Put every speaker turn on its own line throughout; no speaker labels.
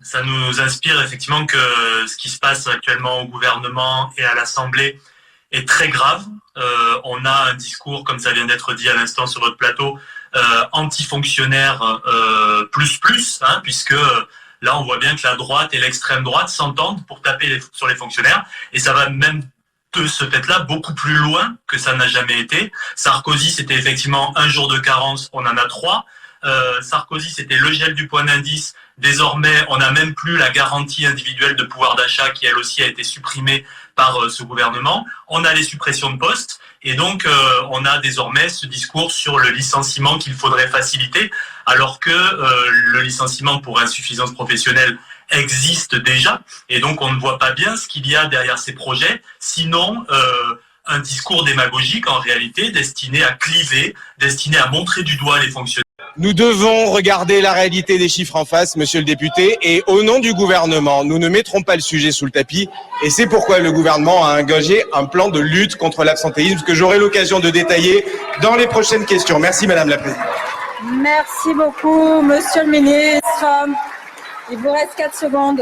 Ça nous inspire effectivement que ce qui se passe actuellement au gouvernement et à l'Assemblée est très grave. On a un discours, comme ça vient d'être dit à l'instant sur votre plateau, anti-fonctionnaire plus, puisque là on voit bien que la droite et l'extrême droite s'entendent pour taper sur les fonctionnaires, et ça va même de ce fait-là beaucoup plus loin que ça n'a jamais été. Sarkozy, c'était effectivement un jour de carence, on en a 3. Sarkozy, c'était le gel du point d'indice. Désormais, on n'a même plus la garantie individuelle de pouvoir d'achat qui, elle aussi, a été supprimée par ce gouvernement. On a les suppressions de postes. Et donc, on a désormais ce discours sur le licenciement qu'il faudrait faciliter, alors que le licenciement pour insuffisance professionnelle existe déjà. Et donc, on ne voit pas bien ce qu'il y a derrière ces projets, sinon un discours démagogique, en réalité, destiné à cliver, destiné à montrer du doigt les fonctionnaires.
Nous devons regarder la réalité des chiffres en face, monsieur le député, et au nom du gouvernement, nous ne mettrons pas le sujet sous le tapis, et c'est pourquoi le gouvernement a engagé un plan de lutte contre l'absentéisme que j'aurai l'occasion de détailler dans les prochaines questions. Merci madame la présidente.
Merci beaucoup, monsieur le ministre. Il vous reste 4 secondes.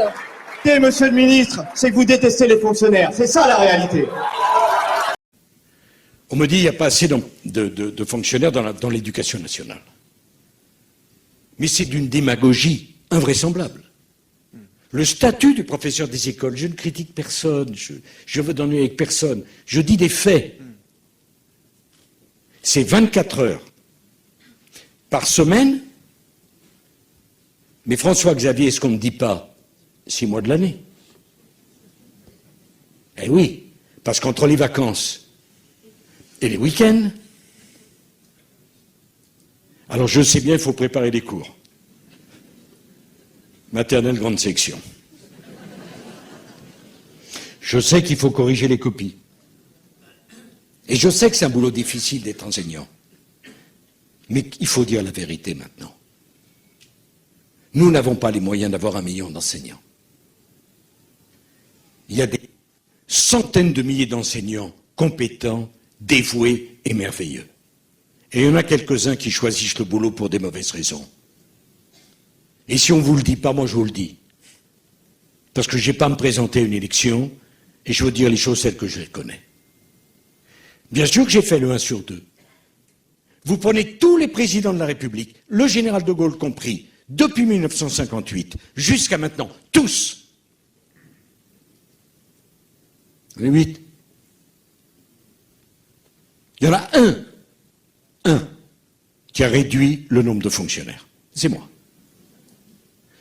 Monsieur le ministre, c'est que vous détestez les fonctionnaires, c'est ça la réalité.
On me dit qu'il n'y a pas assez de fonctionnaires dans l'éducation nationale. Mais c'est d'une démagogie invraisemblable. Le statut du professeur des écoles, je ne critique personne, je veux donner avec personne, je dis des faits. C'est 24 heures par semaine, mais François-Xavier, ce qu'on ne dit pas, 6 mois de l'année. Eh oui, parce qu'entre les vacances et les week-ends, alors je sais bien, il faut préparer des cours. Maternelle, grande section. Je sais qu'il faut corriger les copies. Et je sais que c'est un boulot difficile d'être enseignant. Mais il faut dire la vérité maintenant. Nous n'avons pas les moyens d'avoir 1 million d'enseignants. Il y a des centaines de milliers d'enseignants compétents, dévoués et merveilleux. Et il y en a quelques-uns qui choisissent le boulot pour des mauvaises raisons. Et si on ne vous le dit pas, moi je vous le dis. Parce que je n'ai pas à me présenter à une élection et je veux dire les choses telles que je les connais. Bien sûr que j'ai fait le 1 sur 2. Vous prenez tous les présidents de la République, le général de Gaulle compris, depuis 1958 jusqu'à maintenant, tous. Les 8. Il y en a un qui a réduit le nombre de fonctionnaires. C'est moi.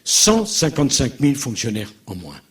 155 000 fonctionnaires en moins.